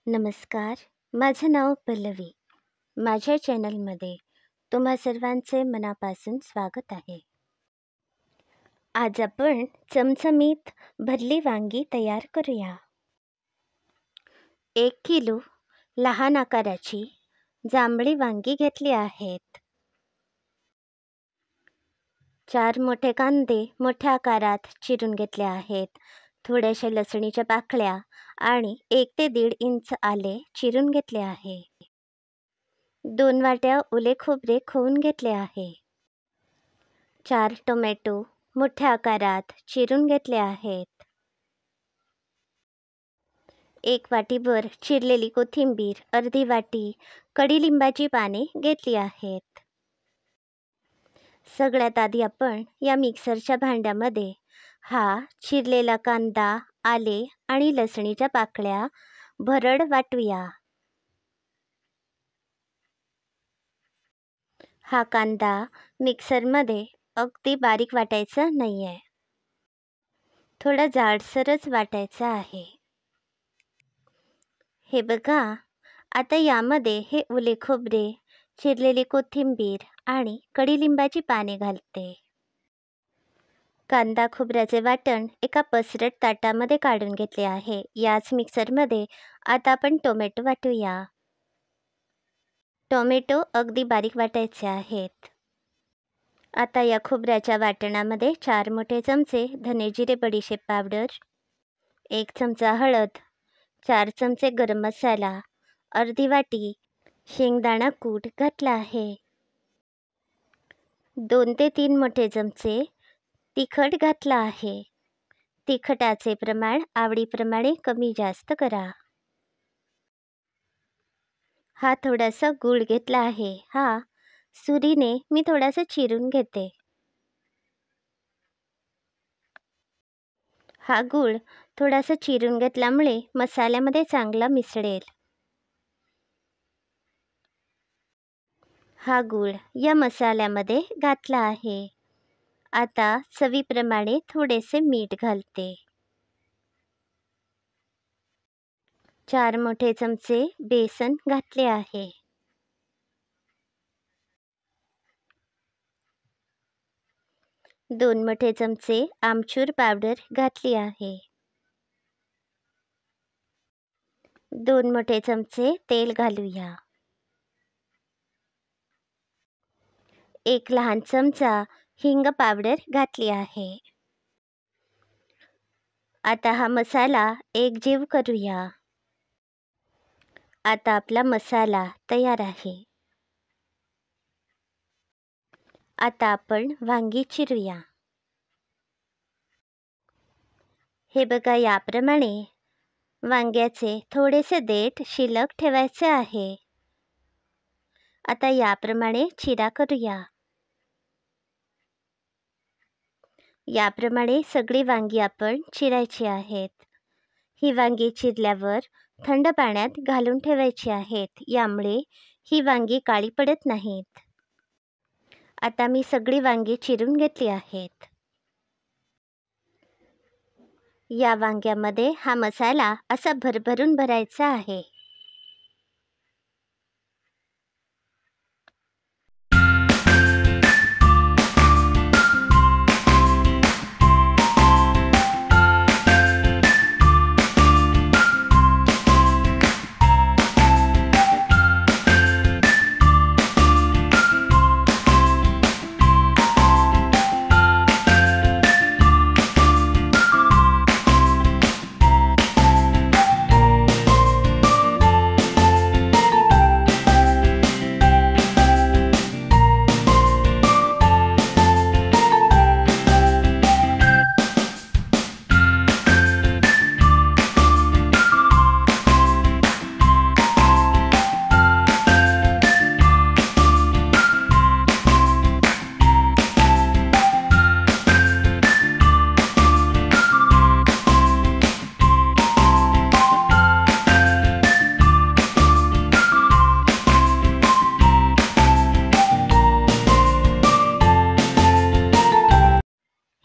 नमस्कार. माझं नाव पल्लवी. माझ्या चॅनलमध्ये तुम्हा सर्वांचे मनापासून स्वागत आहे. आज आपण चमचमीत भरली वांगी तयार करूया. 1 किलो लहान आकाराची जांभळी वांगी घेतली आहेत. 4 मोठे कांदे मोठ्या आकारात चिरून घेतले आहेत. थोड्याशा लसणीच्या पाकळ्या आणि 1 ते 1.5 इंच आले चिरून घेतले आहे. 2 वाट्या ओले खोबरे खवून घेतले आहे. 4 टोमॅटो मोठ्या आकारात चिरून घेतले आहेत. 1 वाटीभर चिरलेली कोथिंबीर, अर्धी वाटी कडीलिंबाची पाने घेतली आहेत. सगळ्यात आधी आपण या मिक्सरच्या भांड्यामध्ये हा चिरलेला कांदा, आले आणि लसणीच्या पाकळ्या भरड वाटूया. हा कांदा मिक्सरमध्ये अगदी बारीक वाटायचा नाहीये, थोडा जाडसरच वाटायचा आहे. हे बघा, आता यामध्ये हे ओले खोबरे, चिरलेली कोथिंबीर आणि कडीलिंबाची पाने घालते. कांदा खोबऱ्याचे वाटण एका पसरट ताटामध्ये काढून घेतले आहे. याच मिक्सरमध्ये आता आपण टोमॅटो वाटूया. टोमॅटो अगदी बारीक वाटायचे आहेत. आता या खोबऱ्याच्या वाटणामध्ये 4 मोठे चमचे धने जिरे बडीशेप पावडर, 1 चमचा हळद, 4 चमचे गरम मसाला, अर्धी वाटी शेंगदाणा कूट घातला आहे. 2 ते 3 मोठे चमचे तिखट घातला आहे. तिखटाचे प्रमाण आवडीप्रमाणे कमी जास्त करा. हा थोडासा गूळ घेतला आहे. हा सुरीने मी थोडासा चिरून घेते. हा गूळ थोडासा चिरून घेतल्यामुळे मसाल्यामध्ये चांगला मिसळेल. हा गूळ या मसाल्यामध्ये घातला आहे. आता चवीप्रमाणे थोडेसे मीठ घालते. 4 मोठे चमचे बेसन घातले आहे. दोन मोठे चमचे आमचूर पावडर घातली आहे. 2 मोठे चमचे तेल घालूया. 1 लहान चमचा हिंग पावडर घातली आहे. आता हा मसाला एकजीव करूया. आता आपला मसाला तयार आहे. आता आपण वांगी चिरूया. हे बघा, याप्रमाणे वांग्याचे थोडेसे देठ शिल्लक ठेवायचे आहे. आता याप्रमाणे चिरा करूया. याप्रमाणे सगळी वांगी आपण चिरायची आहेत. ही वांगी चिरल्यावर थंड पाण्यात घालून ठेवायची आहेत. यामुळे ही वांगी काळी पडत नाहीत. आता मी सगळी वांगी चिरून घेतली आहेत. या वांग्यामध्ये हा मसाला असा भरभरून भरायचा आहे.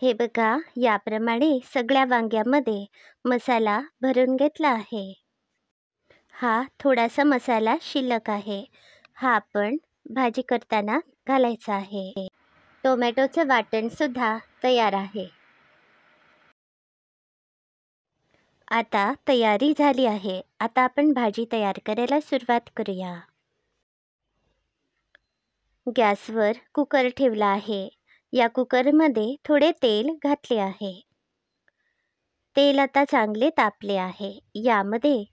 हे बघा, याप्रमाणे सगळ्या वांग्यामध्ये मसाला भरून घेतला आहे. हा थोडासा मसाला शिल्लक आहे. हा आपण भाजी करताना घालायचा आहे. टोमॅटोचं वाटणसुद्धा तयार आहे. आता तयारी झाली आहे. आता आपण भाजी तयार करायला सुरुवात करूया. गॅसवर कुकर ठेवला आहे. या कुकरमध्ये थोडे तेल घातले आहे. तेल आता चांगले तापले आहे. यामध्ये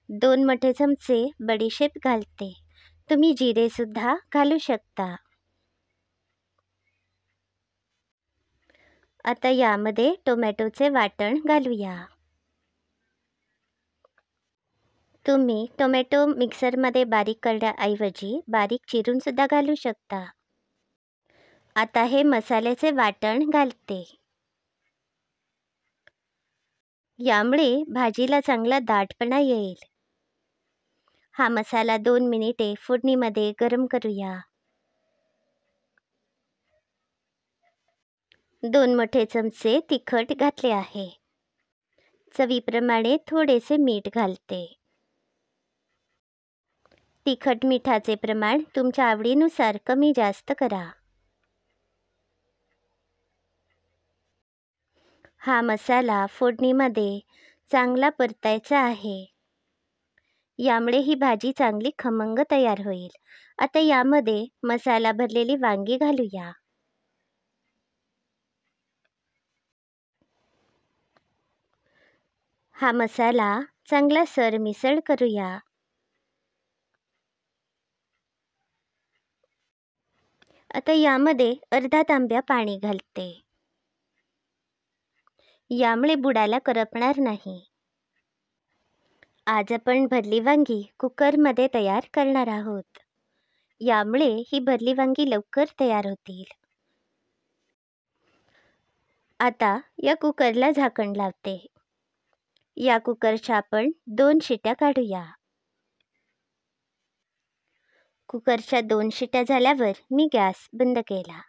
2 मोठे चमचे बडीशेप घालते. तुम्ही जिरेसुद्धा घालू शकता. आता यामध्ये टोमॅटोचे वाटण घालूया. तुम्ही टोमॅटो मिक्सरमध्ये बारीक करण्याऐवजी बारीक चिरूनसुद्धा घालू शकता. आता हे मसाल्याचे वाटण घालते. यामुळे भाजीला चांगला दाटपणा येईल. हा मसाला 2 मिनिटे फोडणीमध्ये गरम करूया. 2 मोठे चमचे तिखट घातले आहे. चवीप्रमाणे थोडेसे मीठ घालते. तिखट मिठाचे प्रमाण तुमच्या आवडीनुसार कमी जास्त करा. हा मसाला फोडणीमध्ये चांगला परतायचा आहे. यामुळे ही भाजी चांगली खमंग तयार होईल. आता यामध्ये मसाला भरलेली वांगी घालूया. हा मसाला चांगला सरमिसळ करूया. आता यामध्ये अर्धा तांब्या पाणी घालते. यामुळे बुडाला करपणार नाही. आज आपण भरली वांगी कुकरमध्ये तयार करणार आहोत. यामुळे ही भरली वांगी लवकर तयार होतील. आता या कुकरला झाकण लावते. या कुकरच्या आपण 2 शिट्या काढूया. कुकरच्या 2 शिट्या झाल्यावर मी गॅस बंद केला.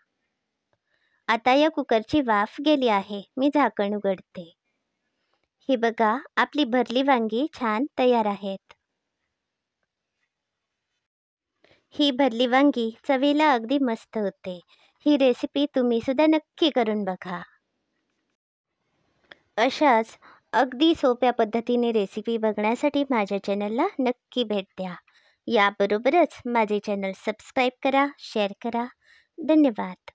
आता या कुकरची वाफ गेली आहे. मी झाकण उघडते. ही बघा, आपली भरली वांगी छान तयार आहेत. ही भरली वांगी चवीला अगदी मस्त होते. ही रेसिपी तुम्ही सुद्धा नक्की करून बघा. अशाच अगदी सोप्या पद्धतीने रेसिपी बघण्यासाठी माझ्या चॅनलला नक्की भेट द्या. याबरोबरच माझे चॅनल सबस्क्राईब करा, शेअर करा. धन्यवाद.